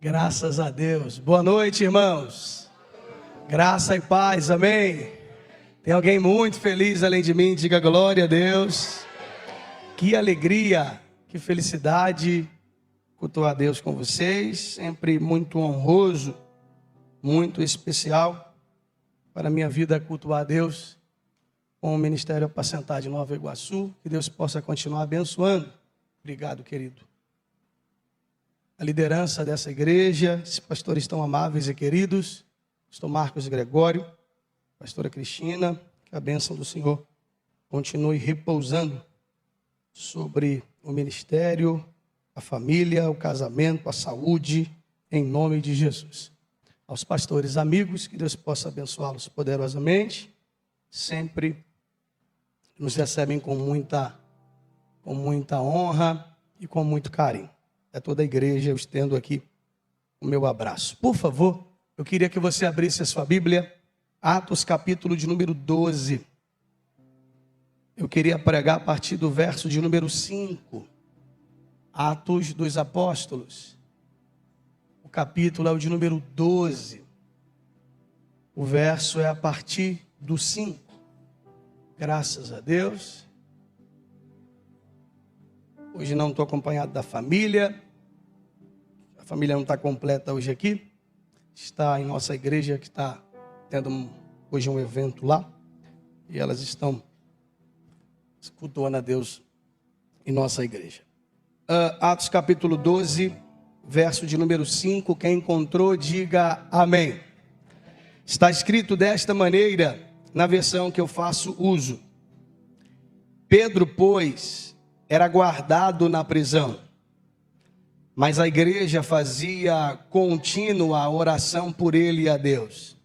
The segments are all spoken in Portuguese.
Graças a Deus. Boa noite, irmãos. Graça e paz, amém. Tem alguém muito feliz além de mim? Diga glória a Deus. Que alegria, que felicidade cultuar a Deus com vocês. Sempre muito honroso, muito especial para a minha vida cultuar a Deus com o Ministério Apacentar de Nova Iguaçu. Que Deus possa continuar abençoando. Obrigado, querido. A liderança dessa igreja, esses pastores tão amáveis e queridos, pastor Marcos Gregório, pastora Cristina, que a bênção do Senhor continue repousando sobre o ministério, a família, o casamento, a saúde, em nome de Jesus. Aos pastores amigos, que Deus possa abençoá-los poderosamente, sempre nos recebem com muita honra e com muito carinho. A toda a igreja, eu estendo aqui o meu abraço. Por favor, eu queria que você abrisse a sua Bíblia, Atos capítulo de número 12. Eu queria pregar a partir do verso de número 5. Atos dos Apóstolos. O capítulo é o de número 12. O verso é a partir do 5. Graças a Deus. Hoje não estou acompanhado da família. A família não está completa hoje aqui. Está em nossa igreja que está tendo hoje um evento lá. E elas estão cultuando a Deus em nossa igreja. Atos capítulo 12, verso de número 5. Quem encontrou, diga amém. Está escrito desta maneira, na versão que eu faço uso. Pedro, pois, era guardado na prisão, mas a igreja fazia contínua oração por ele a Deus.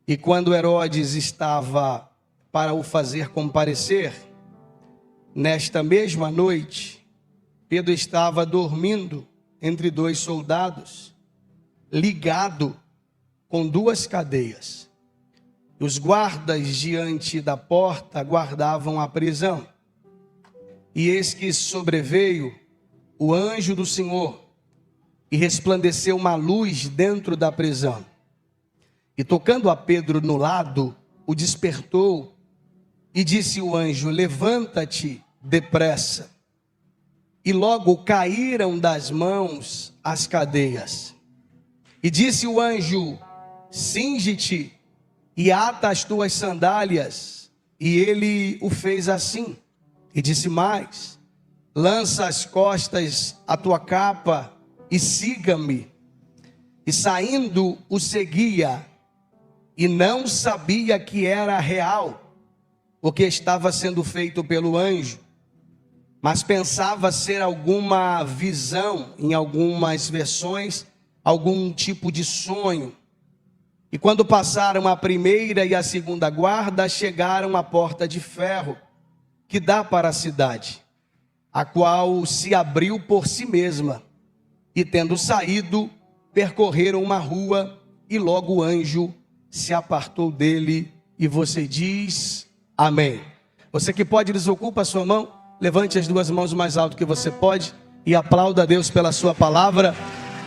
E quando Herodes estava para o fazer comparecer, nesta mesma noite, Pedro estava dormindo entre dois soldados, ligado com duas cadeias. Os guardas diante da porta guardavam a prisão. E eis que sobreveio o anjo do Senhor, e resplandeceu uma luz dentro da prisão. E tocando a Pedro no lado, o despertou, e disse o anjo: levanta-te depressa. E logo caíram das mãos as cadeias. E disse o anjo: cinge-te e ata as tuas sandálias. E ele o fez assim. E disse mais: lança as costas a tua capa e siga-me. E saindo o seguia, e não sabia que era real o que estava sendo feito pelo anjo, mas pensava ser alguma visão, em algumas versões, algum tipo de sonho. E quando passaram a primeira e a segunda guarda, chegaram à porta de ferro que dá para a cidade, a qual se abriu por si mesma, e tendo saído, percorreram uma rua, e logo o anjo se apartou dele, e você diz amém. Você que pode, desocupa a sua mão, levante as duas mãos o mais alto que você pode, e aplauda a Deus pela sua palavra.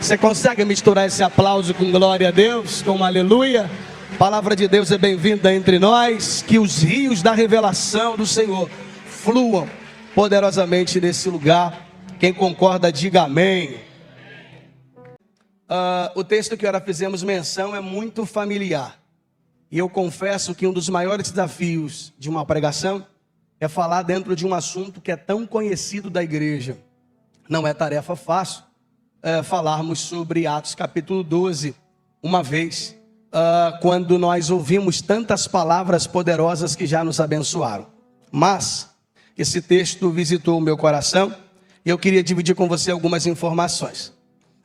Você consegue misturar esse aplauso com glória a Deus, com aleluia? A palavra de Deus é bem-vinda entre nós, que os rios da revelação do Senhor fluam poderosamente nesse lugar. Quem concorda, diga amém. O texto que ora fizemos menção é muito familiar. E eu confesso que um dos maiores desafios de uma pregação é falar dentro de um assunto que é tão conhecido da igreja. Não é tarefa fácil falarmos sobre Atos capítulo 12, uma vez, quando nós ouvimos tantas palavras poderosas que já nos abençoaram. Mas esse texto visitou o meu coração e eu queria dividir com você algumas informações.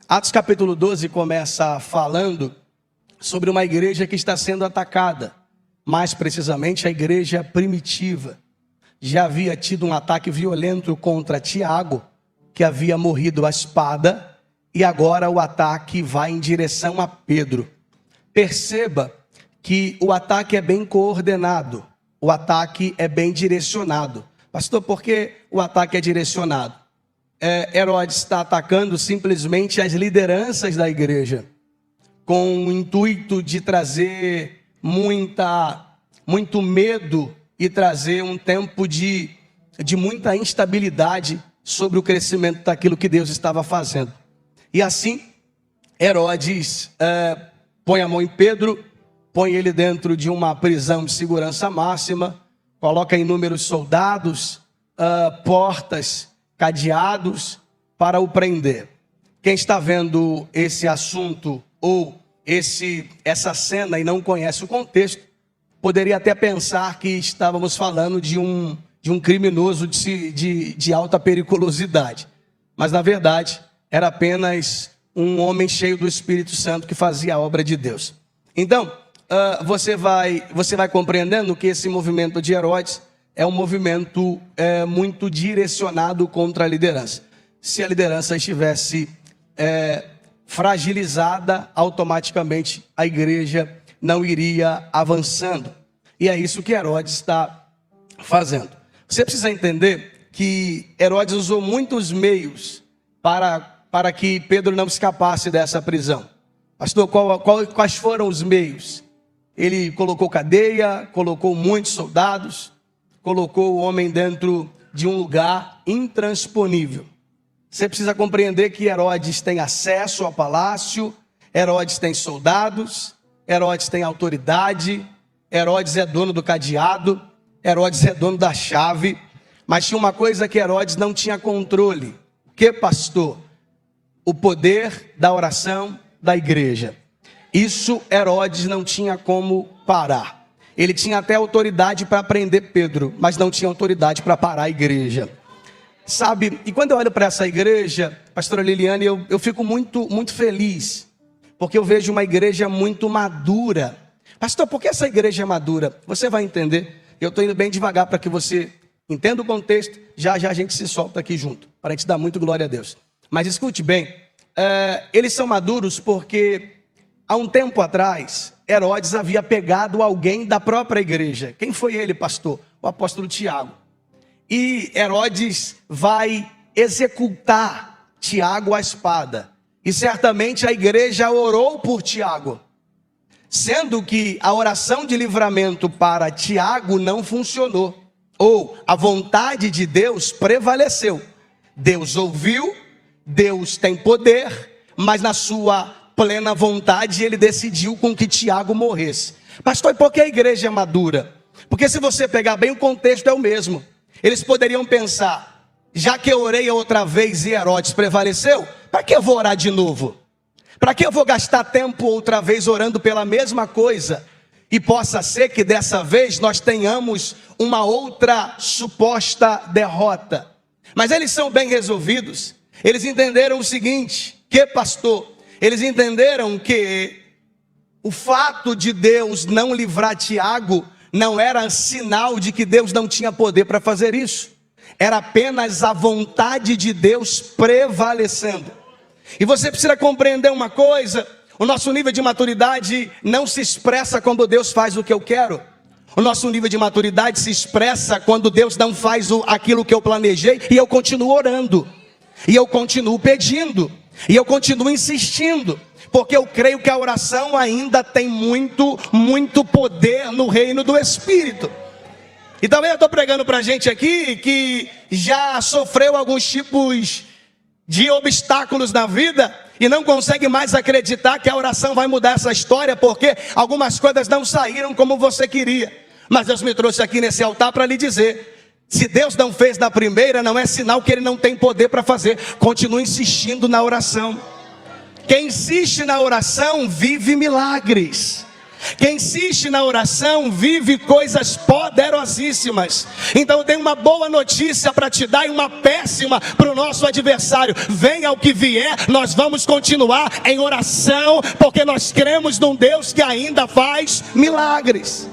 Atos capítulo 12 começa falando sobre uma igreja que está sendo atacada, mais precisamente a igreja primitiva. Já havia tido um ataque violento contra Tiago, que havia morrido à espada, e agora o ataque vai em direção a Pedro. Perceba que o ataque é bem coordenado, o ataque é bem direcionado. Pastor, por que o ataque é direcionado? Herodes está atacando simplesmente as lideranças da igreja, com o intuito de trazer muito medo e trazer um tempo de muita instabilidade sobre o crescimento daquilo que Deus estava fazendo. E assim, Herodes põe a mão em Pedro, põe ele dentro de uma prisão de segurança máxima, coloca inúmeros soldados, portas, cadeados para o prender. Quem está vendo esse assunto ou essa cena e não conhece o contexto, poderia até pensar que estávamos falando de um criminoso de alta periculosidade. Mas na verdade, era apenas um homem cheio do Espírito Santo que fazia a obra de Deus. Então, você vai compreendendo que esse movimento de Herodes é um movimento muito direcionado contra a liderança. Se a liderança estivesse fragilizada, automaticamente a igreja não iria avançando. E é isso que Herodes está fazendo. Você precisa entender que Herodes usou muitos meios para que Pedro não escapasse dessa prisão. Pastor, quais foram os meios? Ele colocou cadeia, colocou muitos soldados, colocou o homem dentro de um lugar intransponível. Você precisa compreender que Herodes tem acesso ao palácio, Herodes tem soldados, Herodes tem autoridade, Herodes é dono do cadeado, Herodes é dono da chave, mas tinha uma coisa que Herodes não tinha controle. O que, pastor? O poder da oração da igreja. Isso Herodes não tinha como parar. Ele tinha até autoridade para prender Pedro, mas não tinha autoridade para parar a igreja. Sabe, e quando eu olho para essa igreja, pastora Liliane, eu fico muito feliz, porque eu vejo uma igreja muito madura. Pastor, por que essa igreja é madura? Você vai entender. Eu estou indo bem devagar para que você entenda o contexto. Já a gente se solta aqui junto, para a gente dar muito glória a Deus. Mas escute bem, eles são maduros porque há um tempo atrás, Herodes havia pegado alguém da própria igreja. Quem foi ele, pastor? O apóstolo Tiago. E Herodes vai executar Tiago à espada. E certamente a igreja orou por Tiago, sendo que a oração de livramento para Tiago não funcionou, ou a vontade de Deus prevaleceu. Deus ouviu, Deus tem poder, mas na sua plena vontade ele decidiu com que Tiago morresse. Pastor, e por que a igreja é madura? Porque se você pegar bem, o contexto é o mesmo. Eles poderiam pensar, já que eu orei outra vez e Herodes prevaleceu, para que eu vou orar de novo? Para que eu vou gastar tempo outra vez orando pela mesma coisa? E possa ser que dessa vez nós tenhamos uma outra suposta derrota. Mas eles são bem resolvidos. Eles entenderam o seguinte, que pastor, eles entenderam que o fato de Deus não livrar Tiago não era sinal de que Deus não tinha poder para fazer isso. Era apenas a vontade de Deus prevalecendo. E você precisa compreender uma coisa: o nosso nível de maturidade não se expressa quando Deus faz o que eu quero. O nosso nível de maturidade se expressa quando Deus não faz aquilo que eu planejei e eu continuo orando, e eu continuo pedindo, e eu continuo insistindo, porque eu creio que a oração ainda tem muito poder no reino do Espírito. E também eu estou pregando para gente aqui que já sofreu alguns tipos de obstáculos na vida e não consegue mais acreditar que a oração vai mudar essa história, porque algumas coisas não saíram como você queria. Mas Deus me trouxe aqui nesse altar para lhe dizer: se Deus não fez na primeira, não é sinal que Ele não tem poder para fazer. Continue insistindo na oração. Quem insiste na oração vive milagres. Quem insiste na oração vive coisas poderosíssimas. Então eu tenho uma boa notícia para te dar e uma péssima para o nosso adversário. Venha o que vier, nós vamos continuar em oração, porque nós cremos num Deus que ainda faz milagres.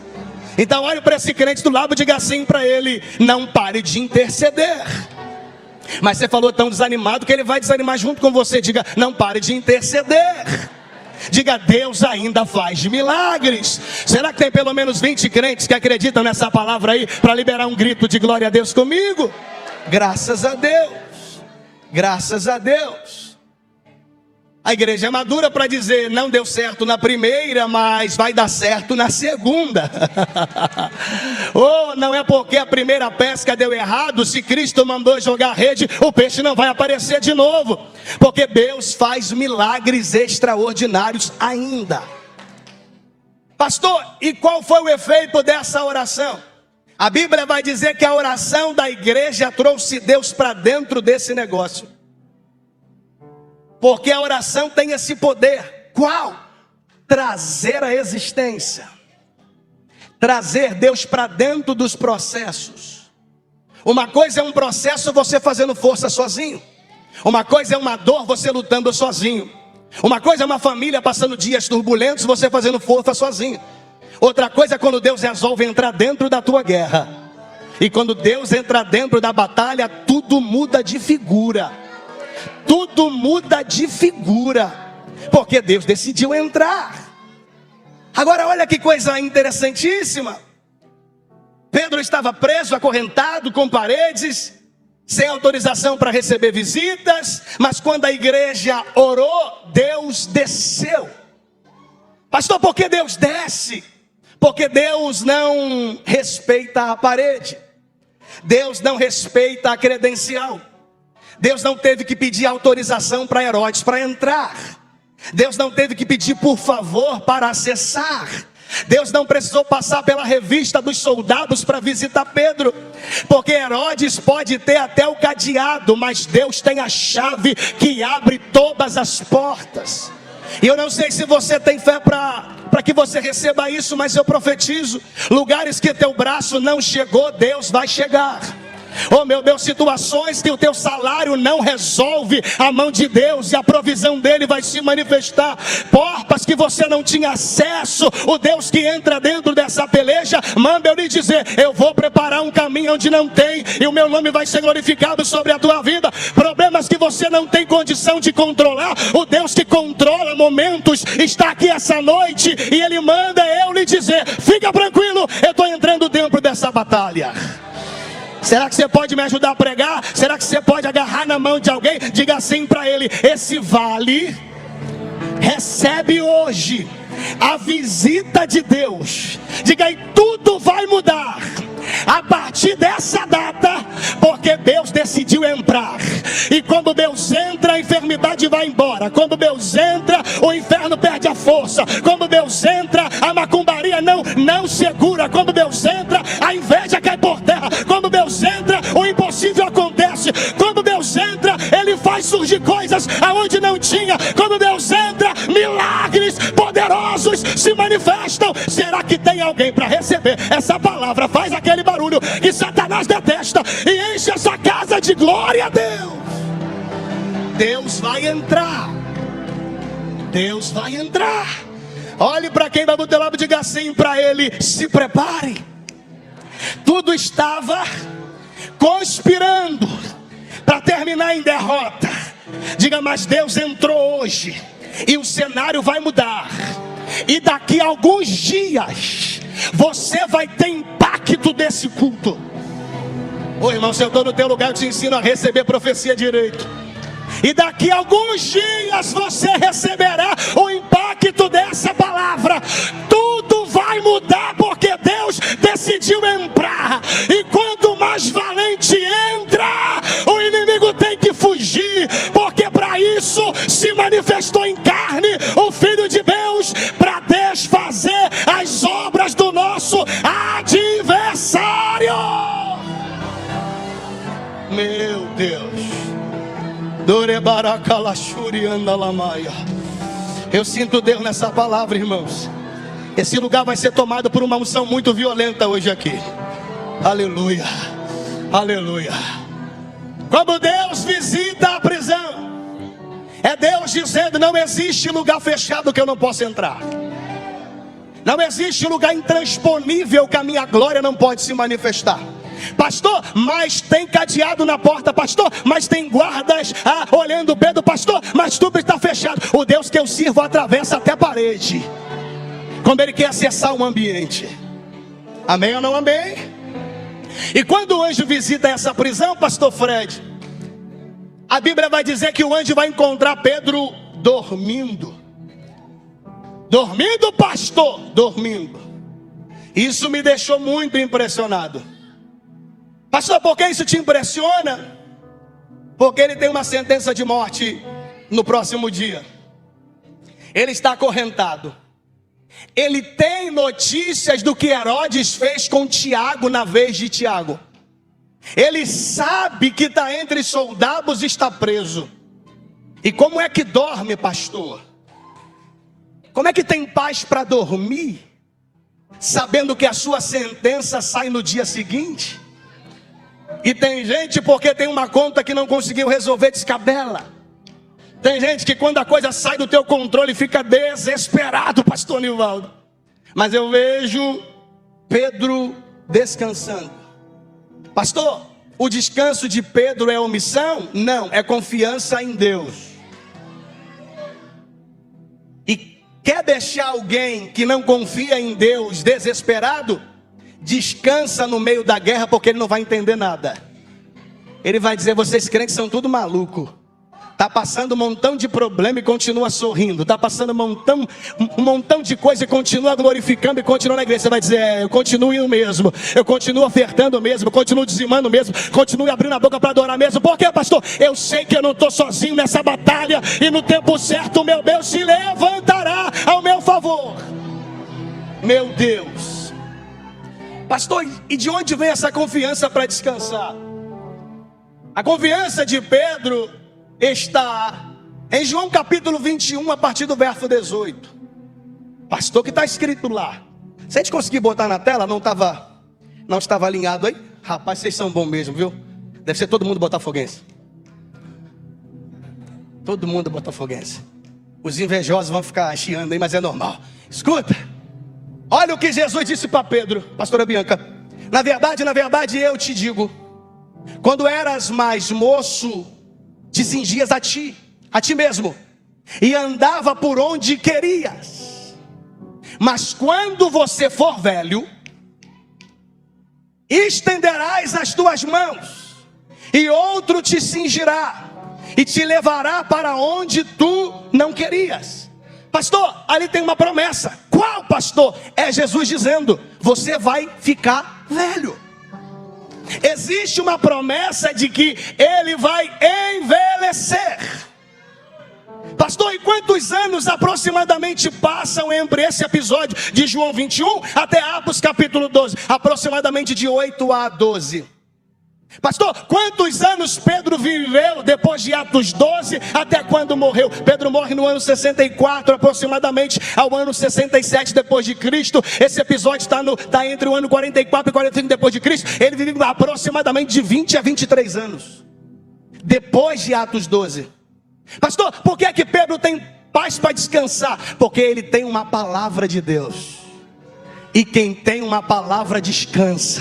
Então olhe para esse crente do lado e diga assim para ele: não pare de interceder. Mas você falou tão desanimado que ele vai desanimar junto com você. Diga: não pare de interceder. Diga: Deus ainda faz milagres. Será que tem pelo menos 20 crentes que acreditam nessa palavra aí, para liberar um grito de glória a Deus comigo? Graças a Deus. Graças a Deus. A igreja é madura para dizer, não deu certo na primeira, mas vai dar certo na segunda. Oh, não é porque a primeira pesca deu errado, se Cristo mandou jogar a rede, o peixe não vai aparecer de novo. Porque Deus faz milagres extraordinários ainda. Pastor, e qual foi o efeito dessa oração? A Bíblia vai dizer que a oração da igreja trouxe Deus para dentro desse negócio. Porque a oração tem esse poder. Qual? Trazer a existência. Trazer Deus para dentro dos processos. Uma coisa é um processo você fazendo força sozinho. Uma coisa é uma dor você lutando sozinho. Uma coisa é uma família passando dias turbulentos você fazendo força sozinho. Outra coisa é quando Deus resolve entrar dentro da tua guerra. E quando Deus entra dentro da batalha, tudo muda de figura. Tudo muda de figura, porque Deus decidiu entrar. Agora olha que coisa interessantíssima. Pedro estava preso, acorrentado, com paredes, sem autorização para receber visitas. Mas quando a igreja orou, Deus desceu. Pastor, por que Deus desce? Porque Deus não respeita a parede. Deus não respeita a credencial. Deus não teve que pedir autorização para Herodes para entrar. Deus não teve que pedir por favor para acessar. Deus não precisou passar pela revista dos soldados para visitar Pedro. Porque Herodes pode ter até o cadeado, mas Deus tem a chave que abre todas as portas. E eu não sei se você tem fé para que você receba isso, mas eu profetizo: lugares que teu braço não chegou, Deus vai chegar. Oh meu Deus, situações que o teu salário não resolve, a mão de Deus e a provisão dele vai se manifestar. Portas que você não tinha acesso, o Deus que entra dentro dessa peleja, manda eu lhe dizer, eu vou preparar um caminho onde não tem, e o meu nome vai ser glorificado sobre a tua vida. Problemas que você não tem condição de controlar, o Deus que controla momentos está aqui essa noite, e ele manda eu lhe dizer, fica tranquilo, eu estou entrando dentro dessa batalha. Será que você pode me ajudar a pregar? Será que você pode agarrar na mão de alguém? Diga assim para ele, esse vale recebe hoje a visita de Deus. Diga aí, tudo vai mudar a partir dessa data, porque Deus decidiu entrar. E quando Deus entra, a enfermidade vai embora. Quando Deus entra, o inferno perde a força. Quando Deus entra, a macumbaria não segura. Quando Deus entra, a inveja cai por terra. Quando Deus entra, o impossível acontece. Quando Deus entra, ele faz surgir coisas aonde não tinha. Quando Deus entra, milagres poderosos se manifestam. Será que tem alguém para receber essa palavra? Faz aquele barulho que Satanás detesta e enche essa casa de glória a Deus. Deus vai entrar. Deus vai entrar. Olhe para quem vai do teu lado e diga assim para ele, se prepare. Tudo estava conspirando para terminar em derrota. Diga, mas Deus entrou hoje e o cenário vai mudar. E daqui a alguns dias você vai ter impacto desse culto. Ô irmão, se eu estou no teu lugar, eu te ensino a receber profecia direito. E daqui a alguns dias você receberá o impacto dessa palavra. Tudo vai mudar porque Deus decidiu entrar. E quando o mais valente entra, o inimigo tem que fugir. Porque para isso se manifestou em carne o Filho de Deus, para desfazer as obras do nosso adversário. Meu Deus. Eu sinto Deus nessa palavra, irmãos. Esse lugar vai ser tomado por uma unção muito violenta hoje aqui. Aleluia, aleluia. Quando Deus visita a prisão, é Deus dizendo, não existe lugar fechado que eu não possa entrar. Não existe lugar intransponível que a minha glória não pode se manifestar. Pastor, mas tem cadeado na porta. Pastor, mas tem guardas olhando Pedro. Pastor, mas tudo está fechado. O Deus que eu sirvo atravessa até a parede quando ele quer acessar um ambiente. Amém ou não amém? E quando o anjo visita essa prisão, pastor Fred, A Bíblia vai dizer que o anjo vai encontrar Pedro dormindo. Dormindo, pastor? Dormindo. Isso me deixou muito impressionado. Pastor, por que isso te impressiona? Porque ele tem uma sentença de morte no próximo dia. Ele está acorrentado. Ele tem notícias do que Herodes fez com Tiago na vez de Tiago. Ele sabe que está entre soldados e está preso. E como é que dorme, pastor? Como é que tem paz para dormir, sabendo que a sua sentença sai no dia seguinte? E tem gente, porque tem uma conta que não conseguiu resolver, descabela. Tem gente que quando a coisa sai do teu controle fica desesperado, pastor Nivaldo. Mas eu vejo Pedro descansando. Pastor, o descanso de Pedro é omissão? Não, é confiança em Deus. E quer deixar alguém que não confia em Deus desesperado? Descansa no meio da guerra, porque ele não vai entender nada. Ele vai dizer: vocês crentes são tudo maluco. Está passando um montão de problema e continua sorrindo. Está passando um montão de coisa e continua glorificando e continua na igreja. Você vai dizer: eu continuo indo mesmo, eu continuo ofertando mesmo, eu continuo dizimando mesmo, continuo abrindo a boca para adorar mesmo. Por quê, pastor? Eu sei que eu não estou sozinho nessa batalha, e no tempo certo o meu Deus se levantará ao meu favor. Meu Deus. Pastor, e de onde vem essa confiança para descansar? A confiança de Pedro está em João capítulo 21, a partir do verso 18. Pastor, que está escrito lá. Se a gente conseguir botar na tela, não estava alinhado aí? Rapaz, vocês são bons mesmo, viu? Deve ser todo mundo botafoguense. Todo mundo botafoguense. Os invejosos vão ficar chiando aí, mas é normal. Escuta, olha o que Jesus disse para Pedro, pastora Bianca. Na verdade eu te digo, quando eras mais moço, te cingias a ti mesmo, e andava por onde querias. Mas quando você for velho, estenderás as tuas mãos, e outro te cingirá, e te levará para onde tu não querias. Pastor, ali tem uma promessa. Qual, pastor? É Jesus dizendo: você vai ficar velho. Existe uma promessa de que ele vai envelhecer. Pastor, e quantos anos aproximadamente passam entre esse episódio de João 21 até Atos capítulo 12? Aproximadamente de 8 a 12. Pastor, quantos anos Pedro viveu depois de Atos 12 até quando morreu? Pedro morre no ano 64, aproximadamente ao ano 67 depois de Cristo. Esse episódio está entre o ano 44 e 45 depois de Cristo. Ele vive aproximadamente de 20 a 23 anos depois de Atos 12. Pastor, por que é que Pedro tem paz para descansar? Porque ele tem uma palavra de Deus. E quem tem uma palavra descansa.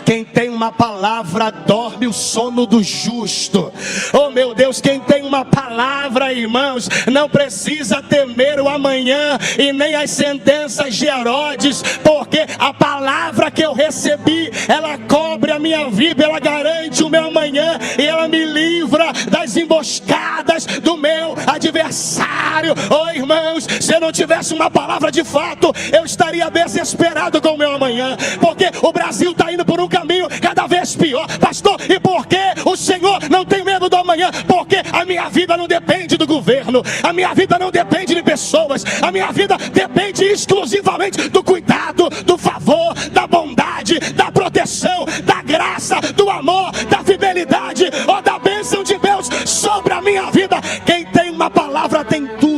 Quem tem uma palavra dorme o sono do justo. Oh meu Deus, quem tem uma palavra, irmãos, não precisa temer o amanhã e nem as sentenças de Herodes, porque a palavra que eu recebi, ela cobre a minha vida, ela garante o meu amanhã, e ela me livra das emboscadas do meu adversário. Oh irmãos, se eu não tivesse uma palavra de fato, eu estaria desesperado com o meu amanhã, porque o Brasil está indo por um caminho cada vez pior. Pastor, e por que o Senhor não tem medo do amanhã? Porque a minha vida não depende do governo, a minha vida não depende de pessoas, a minha vida depende exclusivamente do cuidado, do favor, da bondade, da proteção, da graça, do amor, da fidelidade, ou da bênção de Deus sobre a minha vida. Quem tem uma palavra tem tudo.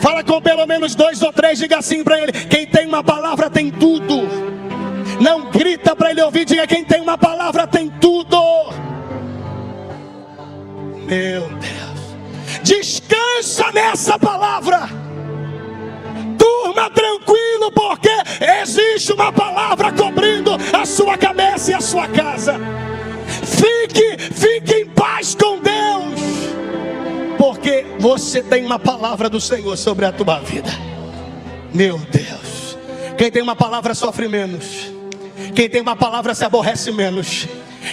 Fala com pelo menos 2 ou 3, diga assim para ele: quem tem uma palavra tem tudo. Não grita para ele ouvir, diga: quem tem uma palavra tem tudo. Meu Deus, descansa nessa palavra. Durma tranquilo, porque existe uma palavra cobrindo a sua cabeça e a sua casa. Fique em paz com Deus, porque você tem uma palavra do Senhor sobre a tua vida. Meu Deus, quem tem uma palavra sofre menos. Quem tem uma palavra se aborrece menos.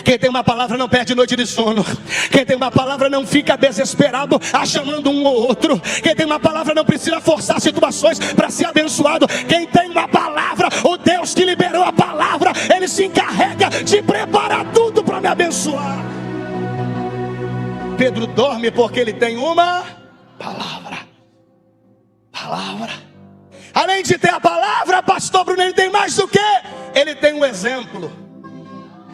Quem tem uma palavra não perde noite de sono. Quem tem uma palavra não fica desesperado chamando um ou outro. Quem tem uma palavra não precisa forçar situações para ser abençoado. Quem tem uma palavra, o Deus que liberou a palavra, Ele se encarrega de preparar tudo para me abençoar. Pedro dorme porque ele tem uma palavra. Além de ter a palavra, pastor Bruno, ele tem mais do que? Ele tem um exemplo.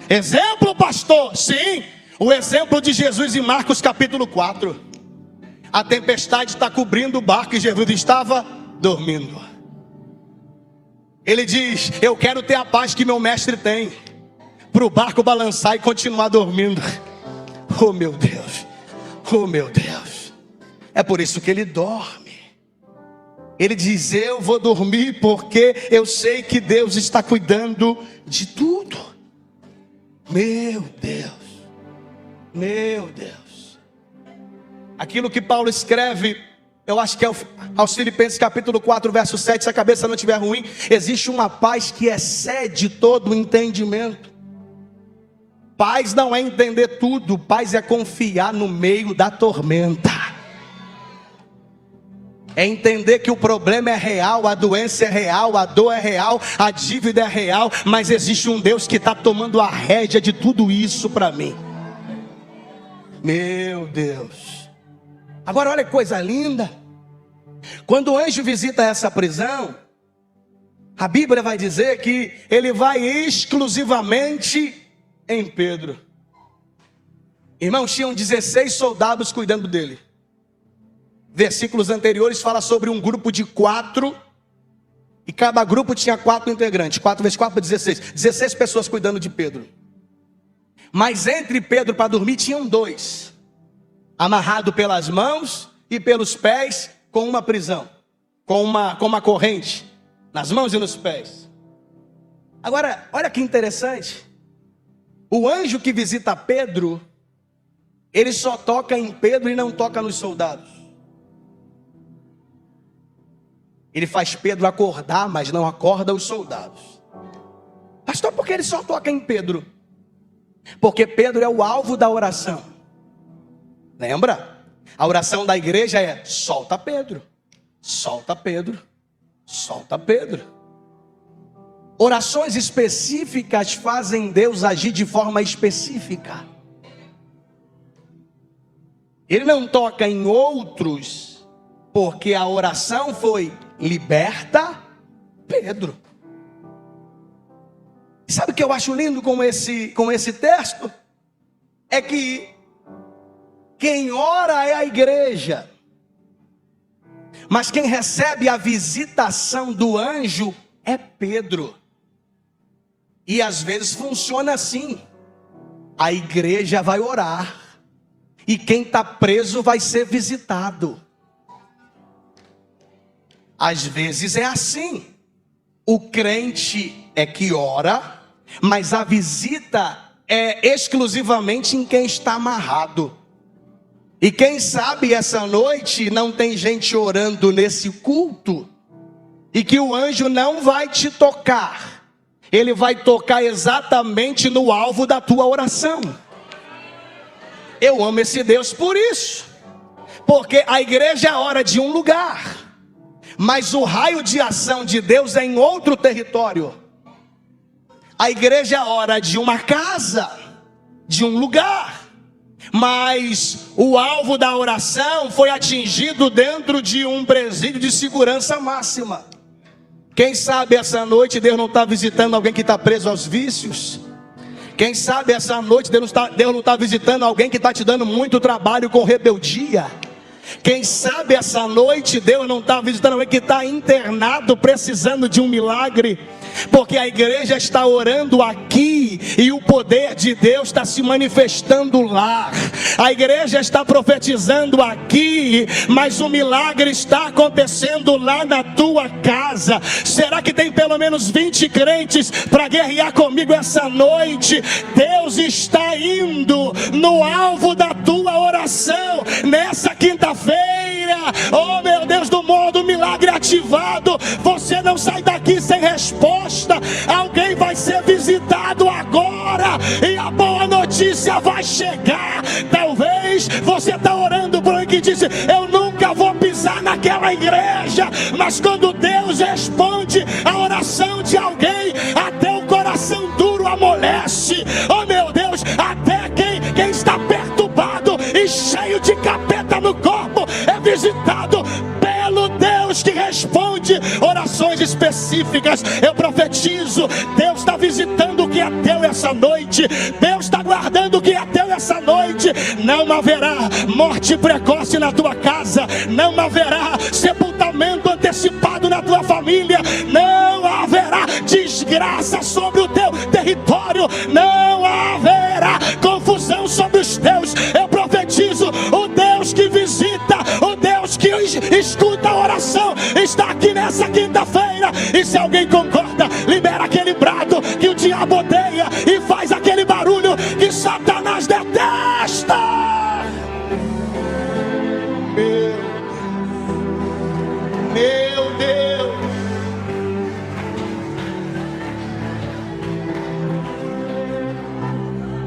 Exemplo, pastor? Sim, o exemplo de Jesus em Marcos capítulo 4. A tempestade está cobrindo o barco e Jesus estava dormindo. Ele diz: eu quero ter a paz que meu mestre tem, para o barco balançar e continuar dormindo. Oh meu Deus, oh meu Deus. É por isso que ele dorme. Ele diz: eu vou dormir porque eu sei que Deus está cuidando de tudo. Meu Deus, meu Deus. Aquilo que Paulo escreve, eu acho que é aos Filipenses capítulo 4, verso 7, se a cabeça não estiver ruim, existe uma paz que excede todo o entendimento. Paz não é entender tudo, paz é confiar no meio da tormenta. É entender que o problema é real, a doença é real, a dor é real, a dívida é real, mas existe um Deus que está tomando a rédea de tudo isso para mim. Meu Deus. Agora olha que coisa linda. Quando o anjo visita essa prisão, a Bíblia vai dizer que ele vai exclusivamente em Pedro. Irmãos, tinham 16 soldados cuidando dele. Versículos anteriores fala sobre um grupo de 4, e cada grupo tinha 4 integrantes. 4 vezes 4, 16. 16 pessoas cuidando de Pedro. Mas entre Pedro para dormir tinham 2, amarrado pelas mãos e pelos pés com uma prisão, com uma corrente nas mãos e nos pés. Agora, olha que interessante. O anjo que visita Pedro, ele só toca em Pedro e não toca nos soldados. Ele faz Pedro acordar, mas não acorda os soldados. Pastor, por que ele só toca em Pedro? Porque Pedro é o alvo da oração. Lembra? A oração da igreja é: solta Pedro, solta Pedro, solta Pedro. Orações específicas fazem Deus agir de forma específica. Ele não toca em outros, porque a oração foi: liberta Pedro. Sabe o que eu acho lindo com esse texto? É que quem ora é a igreja, mas quem recebe a visitação do anjo é Pedro. E às vezes funciona assim: a igreja vai orar e quem está preso vai ser visitado. Às vezes é assim: o crente é que ora, mas a visita é exclusivamente em quem está amarrado. E quem sabe essa noite não tem gente orando nesse culto, e que o anjo não vai te tocar, ele vai tocar exatamente no alvo da tua oração. Eu amo esse Deus por isso, porque a igreja ora de um lugar, mas o raio de ação de Deus é em outro território. A igreja ora de uma casa, de um lugar, mas o alvo da oração foi atingido dentro de um presídio de segurança máxima. Quem sabe essa noite Deus não está visitando alguém que está preso aos vícios? Quem sabe essa noite Deus não está visitando alguém que está te dando muito trabalho com rebeldia? Quem sabe essa noite Deus não está visitando alguém que está internado precisando de um milagre? Porque a igreja está orando aqui e o poder de Deus está se manifestando lá. A igreja está profetizando aqui, mas o milagre está acontecendo lá na tua casa. Será que tem pelo menos 20 crentes para guerrear comigo essa noite? Deus está indo no alvo da tua oração nessa quinta-feira. Oh meu Deus do mundo, o milagre atingiu ativado. Você não sai daqui sem resposta. Alguém vai ser visitado agora e a boa notícia vai chegar. Talvez você está orando por alguém que disse: eu nunca vou pisar naquela igreja. Mas quando Deus responde a oração de alguém, até o coração duro amolece. Oh meu Deus, até quem está perturbado e cheio de capeta no corpo é visitado pelo Deus que responde orações específicas. Eu profetizo: Deus está visitando o que é teu essa noite. Deus está guardando o que é teu essa noite. Não haverá morte precoce na tua casa. Não haverá sepultamento antecipado na tua família. Não haverá desgraça sobre o teu território. Não haverá confusão sobre os teus. Eu profetizo: o Deus que visita, o Deus que escuta a oração, está aqui nessa quinta-feira. E se alguém concorda, libera aquele brado que o diabo odeia e faz aquele barulho que Satanás detesta. Meu Deus.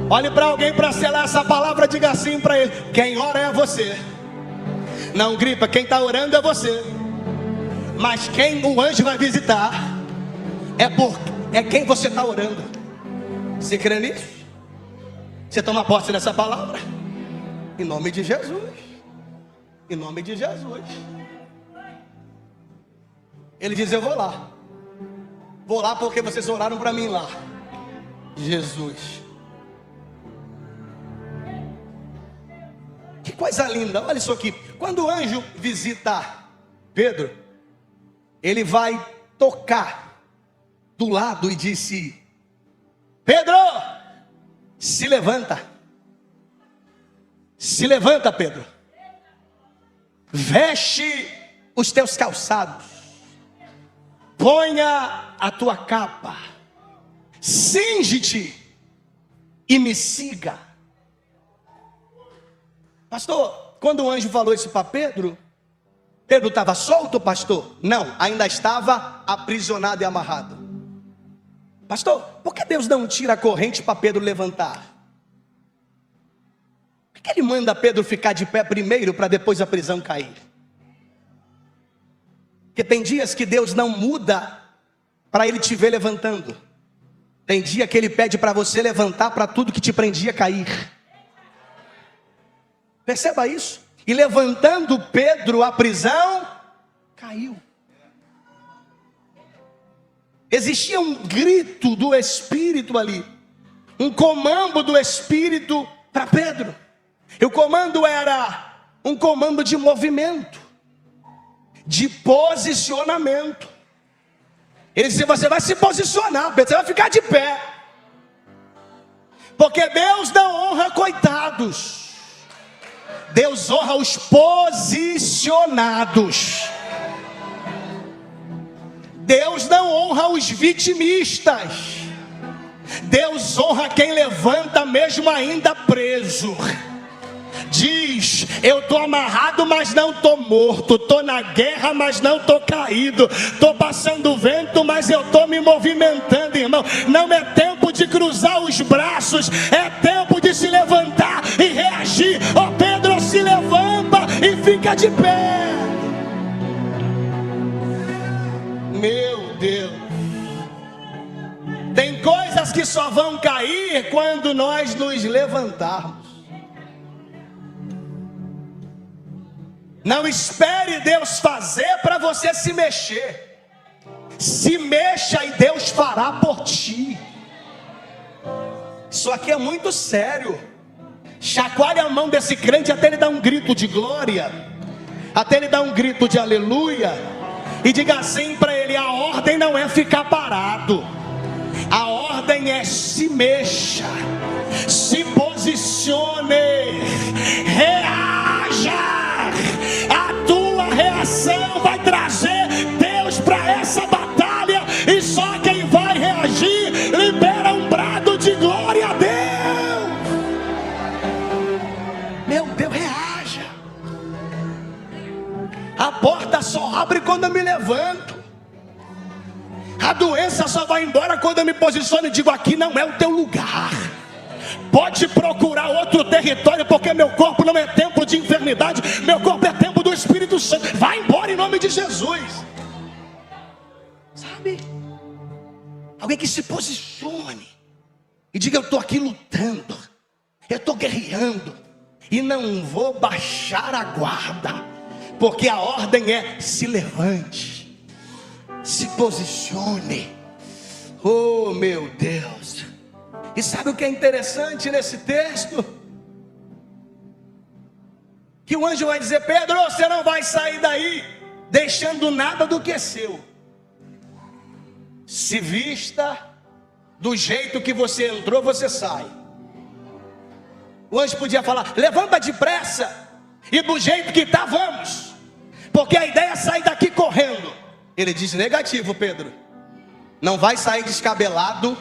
Olhe para alguém para selar essa palavra, diga assim para ele: quem ora é você. Não gripa, quem está orando é você. Mas quem o anjo vai visitar é quem você está orando. Você crê nisso? Você toma posse dessa palavra? Em nome de Jesus. Em nome de Jesus. Ele diz: eu vou lá. Vou lá porque vocês oraram para mim lá. Jesus. Que coisa linda, olha isso aqui. Quando o anjo visita Pedro, ele vai tocar do lado e disse: Pedro, se levanta. Se levanta, Pedro. Veste os teus calçados. Ponha a tua capa. Cinge-te e me siga. Pastor, quando o anjo falou isso para Pedro, Pedro estava solto, pastor? Não, ainda estava aprisionado e amarrado. Pastor, por que Deus não tira a corrente para Pedro levantar? Por que ele manda Pedro ficar de pé primeiro para depois a prisão cair? Porque tem dias que Deus não muda para ele te ver levantando. Tem dia que ele pede para você levantar para tudo que te prendia cair. Perceba isso. E levantando Pedro, a prisão caiu. Existia um grito do Espírito ali, um comando do Espírito para Pedro. E o comando era um comando de movimento, de posicionamento. Ele disse: você vai se posicionar, Pedro, você vai ficar de pé. Porque Deus não honra coitados. Deus honra os posicionados. Deus não honra os vitimistas. Deus honra quem levanta mesmo ainda preso. Diz: eu estou amarrado, mas não estou morto. Estou na guerra, mas não estou caído. Estou passando vento, mas eu estou me movimentando, irmão. Não é tempo de cruzar os braços, é tempo de se levantar e reagir. Ó Pedro, se levanta e fica de pé. Meu Deus. Tem coisas que só vão cair quando nós nos levantarmos. Não espere Deus fazer para você se mexer. Se mexa e Deus fará por ti. Isso aqui é muito sério. Chacoalhe a mão desse crente até ele dar um grito de glória, até ele dar um grito de aleluia, e diga assim para ele: a ordem não é ficar parado, a ordem é se mexa, se posicione, reaja. A tua reação vai trazer Deus para essa batalha, e só quem vai reagir libera um brado de glória a Deus. Meu Deus, reaja. A porta porta só abre quando eu me levanto. A doença só vai embora quando eu me posiciono e digo: aqui não é o teu lugar. Pode procurar outro território, porque meu corpo não é templo de enfermidade, meu corpo é templo do Espírito Santo. Vai embora em nome de Jesus. Sabe? Alguém que se posicione e diga: eu estou aqui lutando, eu estou guerreando, e não vou baixar a guarda, porque a ordem é: se levante, se posicione. Oh meu Deus. E sabe o que é interessante nesse texto? Que o anjo vai dizer: Pedro, você não vai sair daí deixando nada do que é seu. Se vista do jeito que você entrou, você sai. O anjo podia falar: levanta depressa, e do jeito que está, vamos, porque a ideia é sair daqui correndo. Ele diz: negativo, Pedro. Não vai sair descabelado,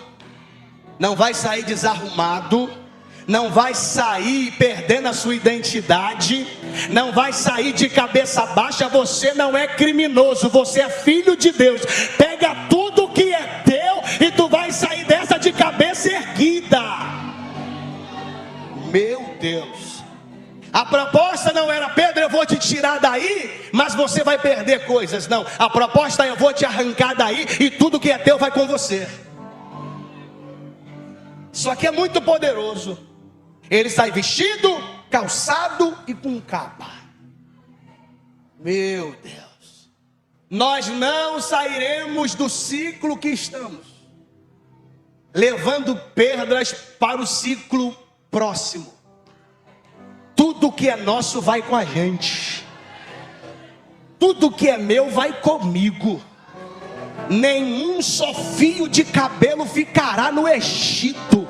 não vai sair desarrumado, não vai sair perdendo a sua identidade, não vai sair de cabeça baixa. Você não é criminoso, você é filho de Deus. Pega tudo que é teu e tu vai sair dessa de cabeça erguida. Meu Deus. A proposta não era: Pedro, eu vou te tirar daí, mas você vai perder coisas. Não, a proposta é: eu vou te arrancar daí e tudo que é teu vai com você. Só que é muito poderoso. Ele sai vestido, calçado e com capa. Meu Deus. Nós não sairemos do ciclo que estamos, levando perdas para o ciclo próximo. Tudo que é nosso vai com a gente. Tudo que é meu vai comigo. Nenhum só fio de cabelo ficará no Egito.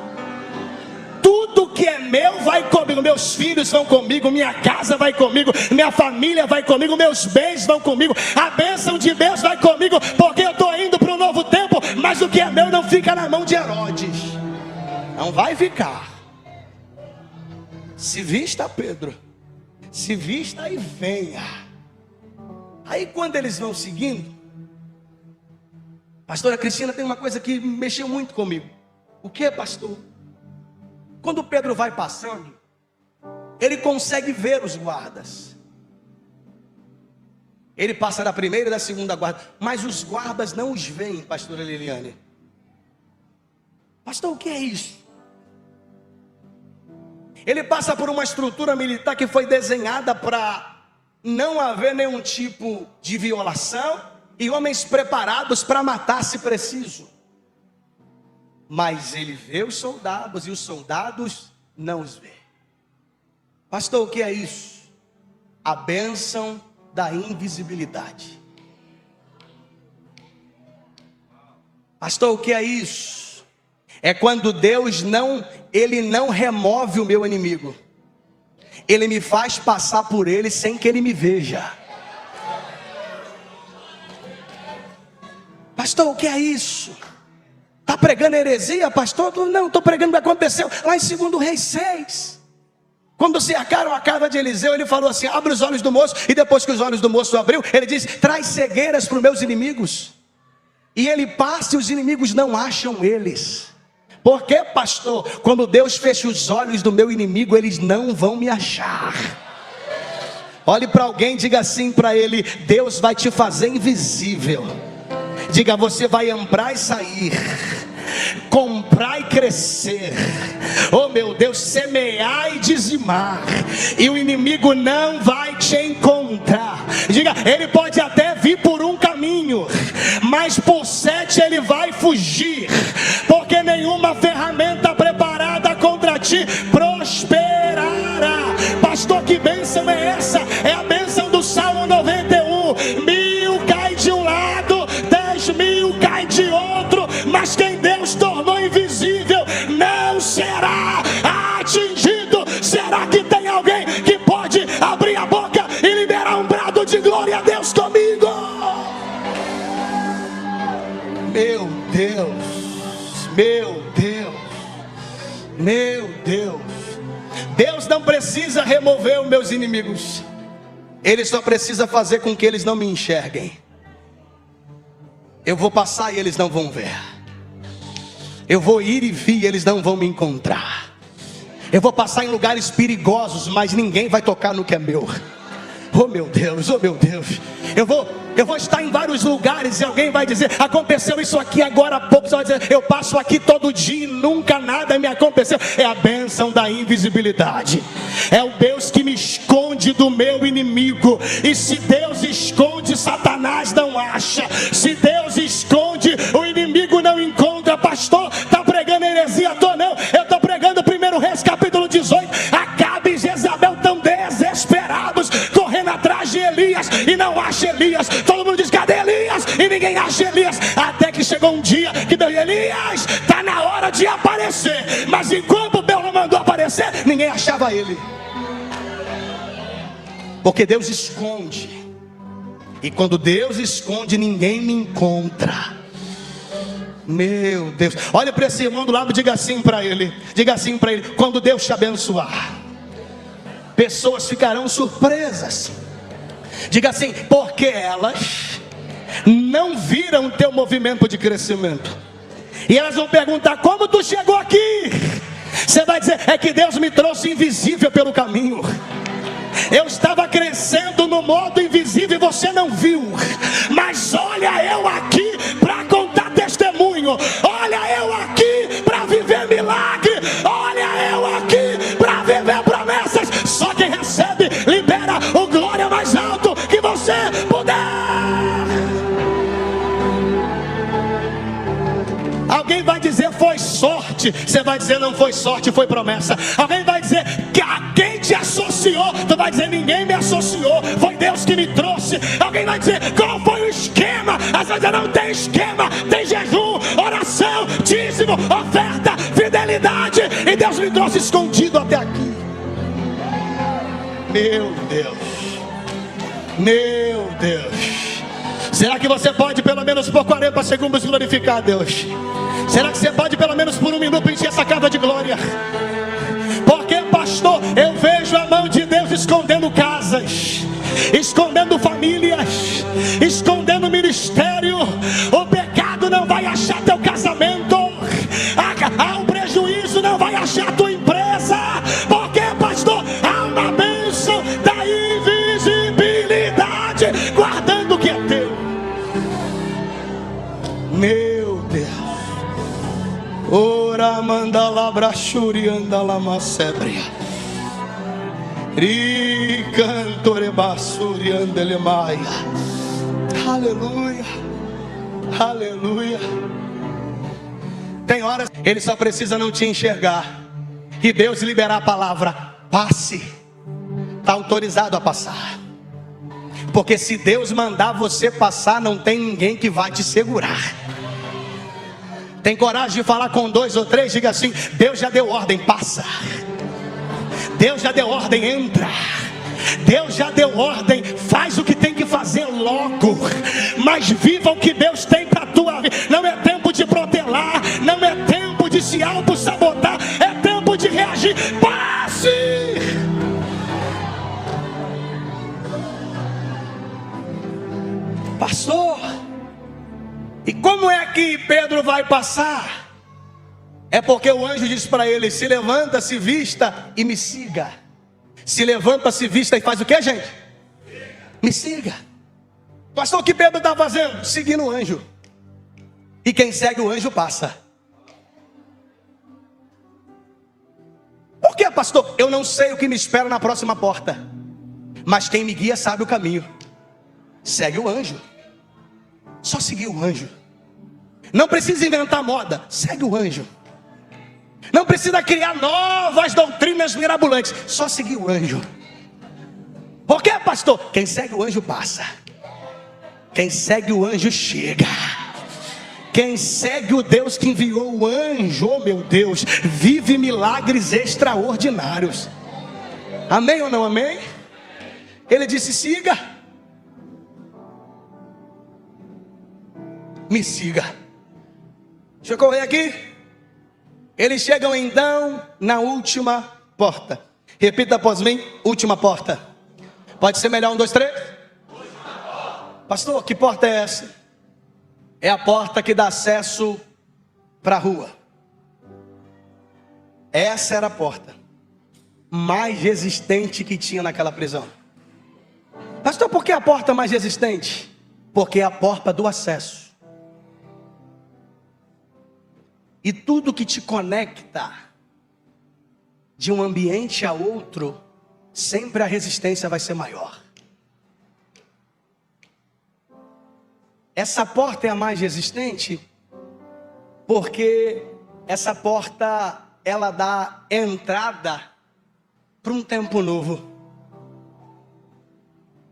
Tudo que é meu vai comigo. Meus filhos vão comigo, minha casa vai comigo, minha família vai comigo, meus bens vão comigo, a bênção de Deus vai comigo, porque eu estou indo para um novo tempo. Mas o que é meu não fica na mão de Herodes. Não vai ficar. Se vista, Pedro, se vista e venha. Aí quando eles vão seguindo, pastora Cristina, tem uma coisa que mexeu muito comigo. O que, pastor? Quando Pedro vai passando, ele consegue ver os guardas. Ele passa da primeira e da segunda guarda, mas os guardas não os veem, pastora Liliane. Pastor, o que é isso? Ele passa por uma estrutura militar que foi desenhada para não haver nenhum tipo de violação e homens preparados para matar se preciso. Mas ele vê os soldados e os soldados não os vê. Pastor, o que é isso? A bênção da invisibilidade. Pastor, o que é isso? É quando Deus Ele não remove o meu inimigo. Ele me faz passar por ele sem que ele me veja. Pastor, o que é isso? Está pregando heresia, pastor? Não, estou pregando o que aconteceu lá em 2 Reis 6. Quando cercaram a casa de Eliseu, ele falou assim: abre os olhos do moço. E depois que os olhos do moço abriu, ele disse: traz cegueiras para os meus inimigos. E ele passa e os inimigos não acham eles. Por que, pastor? Quando Deus fecha os olhos do meu inimigo, eles não vão me achar. Olhe para alguém e diga assim para ele: Deus vai te fazer invisível. Diga: você vai entrar e sair, comprar e crescer, oh meu Deus, semear e dizimar, e o inimigo não vai te encontrar. Diga: ele pode até vir por um caminho, mas por 7 ele vai fugir, porque nenhuma ferramenta preparada contra ti prosperará. Pastor, que bênção é essa? É a bênção do Salmo 91. 1000 cai de um lado, 10.000 cai de outro, mas quem Deus tornou invisível não será atingido. Será que tem alguém que pode abrir a boca e liberar um brado de glória a Deus comigo? Meu Deus, meu Deus, meu Deus. Deus não precisa remover os meus inimigos. Ele só precisa fazer com que eles não me enxerguem. Eu vou passar e eles não vão ver. Eu vou ir e vir e eles não vão me encontrar. Eu vou passar em lugares perigosos, mas ninguém vai tocar no que é meu. Oh meu Deus, oh meu Deus. Eu vou estar em vários lugares e alguém vai dizer: aconteceu isso aqui agora há pouco. Você vai dizer: eu passo aqui todo dia e nunca nada me aconteceu. É a bênção da invisibilidade. É o Deus que me esconde do meu inimigo. E se Deus esconde, Satanás não acha. Se Deus esconde, o inimigo não encontra. Pastor, está pregando heresia? Não, eu estou pregando 1 Reis capítulo 18. Acabe e Jezabel tão desesperados, correndo atrás de Elias e não acha Elias. Todo mundo diz: cadê Elias? E ninguém acha Elias. Até que chegou um dia que Deus: Elias, está na hora de aparecer. Mas enquanto Deus não mandou aparecer, ninguém achava ele. Porque Deus esconde. E quando Deus esconde, ninguém me encontra. Meu Deus. Olha para esse irmão do lado, diga assim para ele. Diga assim para ele: quando Deus te abençoar, pessoas ficarão surpresas. Diga assim: porque elas não viram o teu movimento de crescimento. E elas vão perguntar: como tu chegou aqui? Você vai dizer: é que Deus me trouxe invisível pelo caminho. Eu estava crescendo no modo invisível e você não viu. Mas olha eu aqui para contar testemunho. Olha eu aqui para viver milagre. Olha eu aqui para viver promessas. Só quem recebe libera o glória mais alto que você puder. Alguém vai dizer: foi sorte. Você vai dizer: não foi sorte, foi promessa. Alguém vai dizer: que a quem te associou? Tu vai dizer: ninguém me associou, foi Deus que me trouxe. Alguém vai dizer: qual foi o esquema? Às vezes não tem esquema, tem jejum, oração, dízimo, oferta, fidelidade. E Deus me trouxe escondido até aqui. Meu Deus, meu Deus. Será que você pode pelo menos por 40 segundos glorificar a Deus? Será que você pode pelo menos por 1 minuto encher essa casa de glória? Porque, pastor, eu vejo a mão de Deus escondendo casas, escondendo famílias, escondendo ministério. O pecado não vai achar teu casamento. Há um prejuízo, não vai achar tua empresa. Porque, pastor, há uma bênção da invisibilidade guardando o que é teu. Meu Deus. Ora manda labrachuri anda la macebria. Ri cantore basuri andele maia. Aleluia. Aleluia. Tem horas ele só precisa não te enxergar e Deus liberar a palavra: passe. Está autorizado a passar. Porque se Deus mandar você passar, não tem ninguém que vai te segurar. Tem coragem de falar com 2 ou 3? Diga assim: Deus já deu ordem, passa. Deus já deu ordem, entra. Deus já deu ordem, faz o que tem que fazer logo. Mas viva o que Deus tem para a tua vida. Não é tempo de protelar, não é tempo de se auto-sabotar, é tempo de reagir. Passe! Pastor, e como é que Pedro vai passar? É porque o anjo disse para ele: se levanta, se vista e me siga. Se levanta, se vista e faz o que, gente? Me siga. Pastor, o que Pedro está fazendo? Seguindo o anjo. E quem segue o anjo passa. Por que, pastor? Eu não sei o que me espera na próxima porta, mas quem me guia sabe o caminho. Segue o anjo. Só seguir o anjo. Não precisa inventar moda, segue o anjo. Não precisa criar novas doutrinas mirabolantes, só seguir o anjo. Por quê, pastor? Quem segue o anjo passa. Quem segue o anjo chega. Quem segue o Deus que enviou o anjo, oh meu Deus, vive milagres extraordinários. Amém ou não amém? Ele disse: siga. Me siga. Deixa eu correr aqui. Eles chegam então na última porta. Repita após mim: última porta. Pode ser melhor? 1, 2, 3. Pastor, que porta é essa? É a porta que dá acesso para a rua. Essa era a porta mais resistente que tinha naquela prisão. Pastor, por que a porta mais resistente? Porque é a porta do acesso. E tudo que te conecta de um ambiente a outro, sempre a resistência vai ser maior. Essa porta é a mais resistente porque essa porta, ela dá entrada para um tempo novo.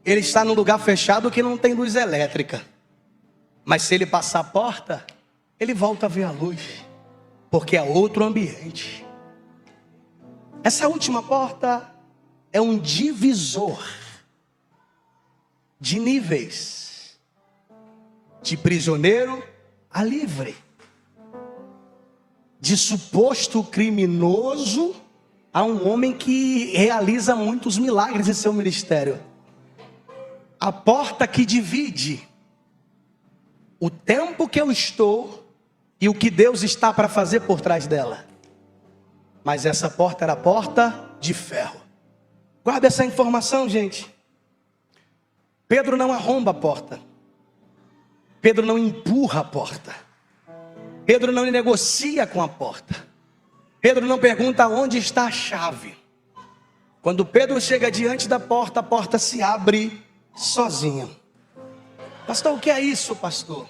Ele está num lugar fechado que não tem luz elétrica, mas se ele passar a porta, ele volta a ver a luz, porque é outro ambiente. Essa última porta é um divisor de níveis, de prisioneiro a livre, de suposto criminoso a um homem que realiza muitos milagres em seu ministério. A porta que divide o tempo que eu estou e o que Deus está para fazer por trás dela. Mas essa porta era a porta de ferro. Guarda essa informação, gente. Pedro não arromba a porta. Pedro não empurra a porta. Pedro não negocia com a porta. Pedro não pergunta onde está a chave. Quando Pedro chega diante da porta, a porta se abre sozinha. Pastor, o que é isso, pastor?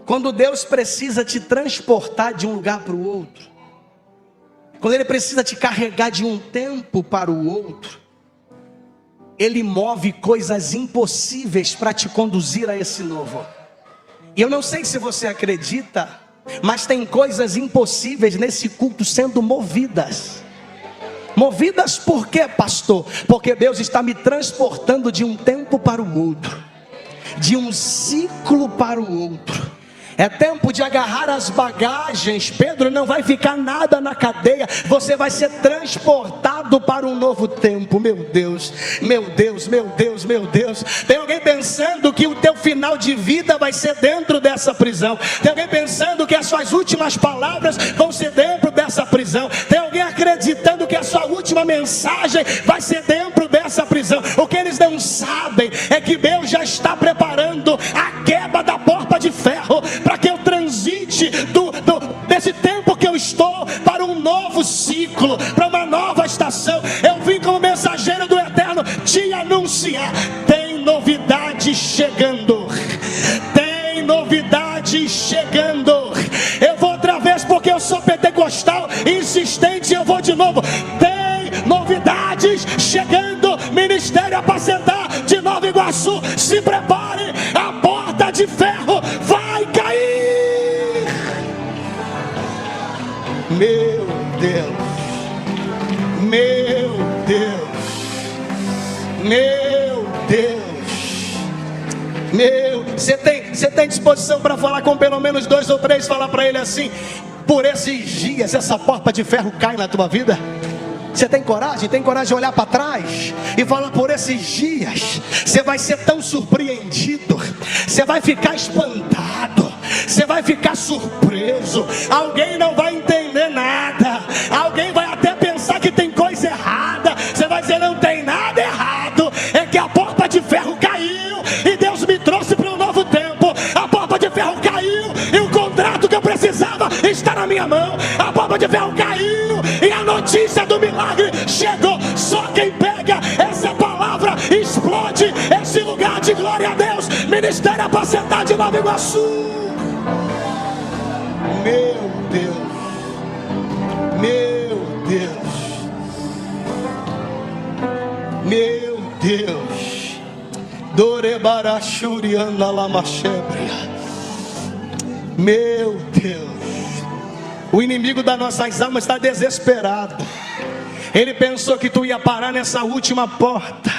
Quando Deus precisa te transportar de um lugar para o outro, quando Ele precisa te carregar de um tempo para o outro, Ele move coisas impossíveis para te conduzir a esse novo. E eu não sei se você acredita, mas tem coisas impossíveis nesse culto sendo movidas. Movidas por quê, pastor? Porque Deus está me transportando de um tempo para o outro, de um ciclo para o outro. É tempo de agarrar as bagagens. Pedro, não vai ficar nada na cadeia. Você vai ser transportado para um novo tempo. Meu Deus, meu Deus, meu Deus, meu Deus. Tem alguém pensando que o teu final de vida vai ser dentro dessa prisão. Tem alguém pensando que as suas últimas palavras vão ser dentro dessa prisão. Tem alguém acreditando que a sua última mensagem vai ser dentro dessa prisão. O que eles não sabem é que Deus já está preparando a quebra da porta de ferro, para que eu transite desse tempo que eu estou para um novo ciclo, para uma nova estação. Eu vim como mensageiro do Eterno te anunciar: tem novidade chegando, tem novidade chegando. Eu vou outra vez porque eu sou pentecostal insistente, eu vou de novo. Tem novidades chegando. Ministério Apacentar de Nova Iguaçu, se prepare, a porta de ferro vai cair. Meu Deus, meu Deus, meu Deus. Você tem disposição para falar com pelo menos 2 ou 3? Falar para ele assim: por esses dias essa porta de ferro cai na tua vida? Você tem coragem? Tem coragem de olhar para trás e falar: por esses dias você vai ser tão surpreendido, você vai ficar espantado, você vai ficar surpreso. Alguém não vai entender nada, alguém vai até pensar que tem coisa errada. Você vai dizer: não tem nada errado, é que a porta de ferro caiu e Deus me trouxe para um novo tempo. A porta de ferro caiu e o contrato que eu precisava está na minha mão. A porta de ferro caiu e a notícia do milagre chegou. Só quem pega essa palavra explode esse lugar de glória a Deus. Ministério Apacentar de Nova Iguaçu. Meu Deus, meu Deus, meu Deus. Dorebarachuriana lamachebria. Meu Deus. O inimigo das nossas almas está desesperado. Ele pensou que tu ia parar nessa última porta,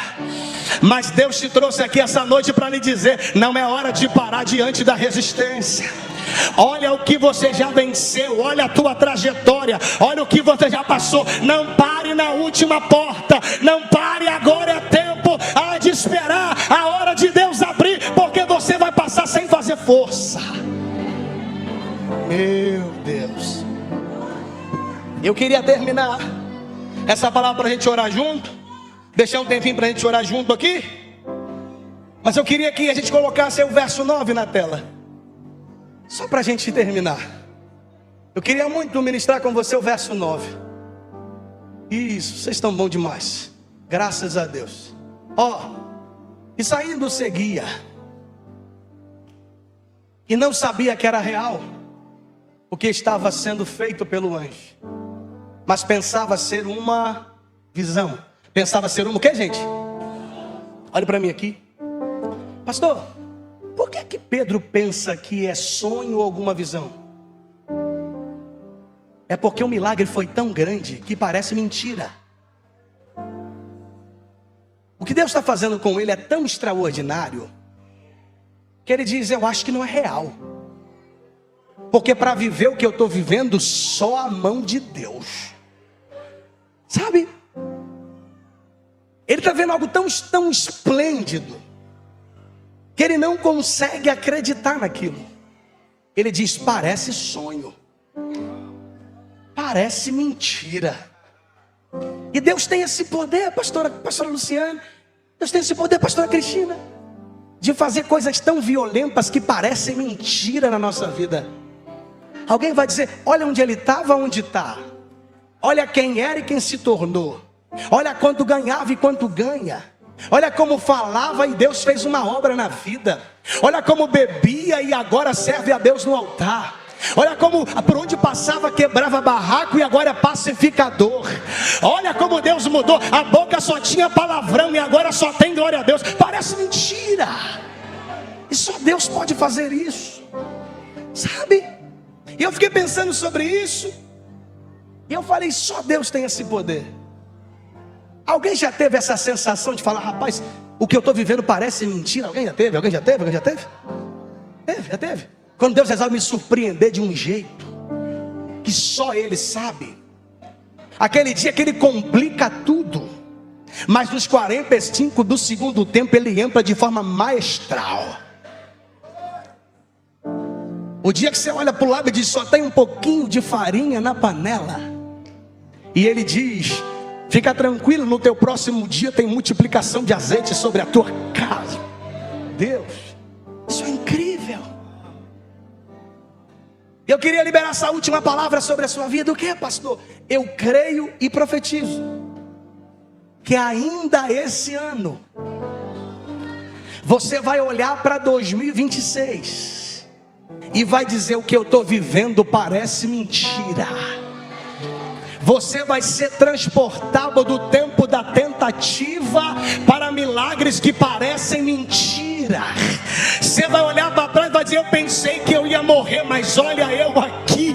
mas Deus te trouxe aqui essa noite para lhe dizer: não é hora de parar diante da resistência. Olha o que você já venceu, olha a tua trajetória, olha o que você já passou. Não pare na última porta, não pare, agora é tempo há de esperar a hora de Deus abrir, porque você vai passar sem fazer força. Meu Deus. Eu queria terminar essa palavra para a gente orar junto, deixar um tempinho para a gente orar junto aqui, mas eu queria que a gente colocasse o verso 9 na tela, só para a gente terminar. Eu queria muito ministrar com você o verso 9. Isso, vocês estão bom demais, graças a Deus. E saindo seguia, e não sabia que era real o que estava sendo feito pelo anjo, mas pensava ser uma visão. Pensava ser uma o que, gente? Olha para mim aqui. Pastor, por que Pedro pensa que é sonho ou alguma visão? É porque o milagre foi tão grande que parece mentira. O que Deus está fazendo com ele é tão extraordinário que ele diz, eu acho que não é real. Porque para viver o que eu estou vivendo, só a mão de Deus. Sabe? Ele está vendo algo tão esplêndido que ele não consegue acreditar naquilo. Ele diz, parece sonho, parece mentira. E Deus tem esse poder, pastora Luciana, Deus tem esse poder, pastora Cristina, de fazer coisas tão violentas que parecem mentira na nossa vida. Alguém vai dizer, olha onde ele estava, onde está. Olha quem era e quem se tornou. Olha quanto ganhava e quanto ganha. Olha como falava e Deus fez uma obra na vida. Olha como bebia e agora serve a Deus no altar. Olha como por onde passava quebrava barraco e agora é pacificador. Olha como Deus mudou. A boca só tinha palavrão e agora só tem glória a Deus. Parece mentira. E só Deus pode fazer isso. Sabe? E eu fiquei pensando sobre isso. E eu falei, só Deus tem esse poder. Alguém já teve essa sensação de falar, rapaz, o que eu estou vivendo parece mentira? Alguém já teve? Alguém já teve? Alguém já teve? Já teve. Quando Deus resolve me surpreender de um jeito que só Ele sabe. Aquele dia que Ele complica tudo, mas nos 45 do segundo tempo Ele entra de forma maestral. O dia que você olha para o lado e diz, só tem um pouquinho de farinha na panela, e Ele diz, fica tranquilo, no teu próximo dia tem multiplicação de azeite sobre a tua casa. Deus, isso é incrível. Eu queria liberar essa última palavra sobre a sua vida. O que é, pastor? Eu creio e profetizo que ainda esse ano você vai olhar para 2026 e vai dizer, o que eu estou vivendo parece mentira. Você vai ser transportado do tempo da tentativa para milagres que parecem mentira. Você vai olhar para trás e vai dizer, eu pensei que eu ia morrer, mas olha eu aqui.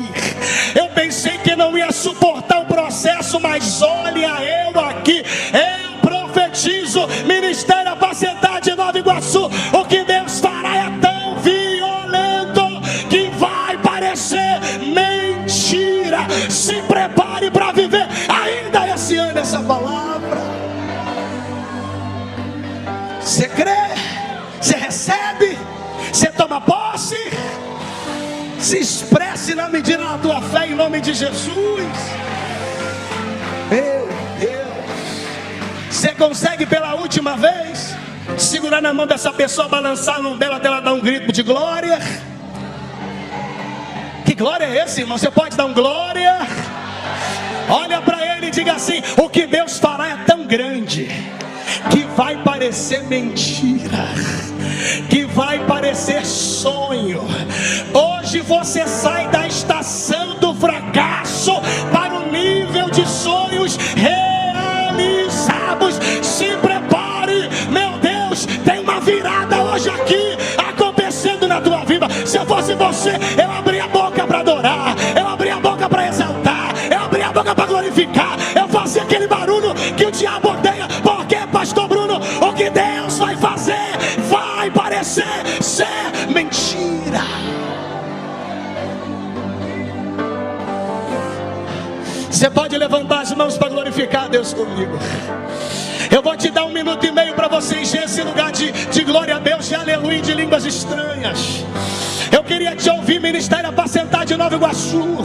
Eu pensei que não ia suportar o processo, mas olha eu aqui. Eu profetizo, Ministério Apacentar de Nova Iguaçu, o que Deus fará é tão violento que vai parecer mentira. Se prepare para viver ainda esse ano essa palavra. Você crê? Você recebe? Você toma posse? Se expresse na medida da tua fé em nome de Jesus. Meu Deus. Você consegue pela última vez segurar na mão dessa pessoa, balançar a mão dela até ela dar um grito de glória? Que glória é esse, irmão? Você pode dar um glória? Olha para ele e diga assim, o que Deus fará é tão grande que vai parecer mentira, que vai parecer sonho. Hoje você sai da estação do fracasso para o nível de sonhos realizados. Se prepare, meu Deus, tem uma virada hoje aqui acontecendo na tua vida. Se eu fosse você, eu abria a boca para adorar, eu abria a boca para exaltar, eu abria a boca para glorificar, eu fazia aquele barulho que o diabo odeia. Porque, pastor Bruno, o que Deus vai fazer vai parecer ser mentira. Você pode levantar as mãos para glorificar a Deus comigo. Eu vou te dar 1 minuto e meio para você encher esse lugar de glória a Deus, de aleluia, de línguas estranhas. Eu queria te ouvir, Ministério Apacentar de Nova Iguaçu.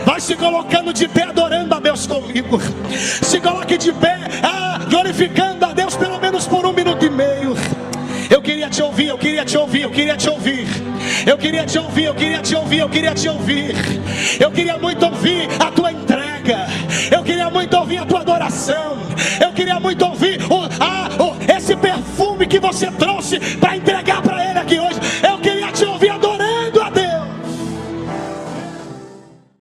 Vai se colocando de pé, adorando a Deus comigo. Se coloque de pé, glorificando a Deus pelo menos por 1 minuto e meio. Eu queria te ouvir, eu queria te ouvir, eu queria te ouvir. Eu queria te ouvir, eu queria te ouvir, eu queria te ouvir. Eu queria muito ouvir a tua entrega. Eu queria muito ouvir a tua adoração. Eu queria muito ouvir esse perfume que você trouxe para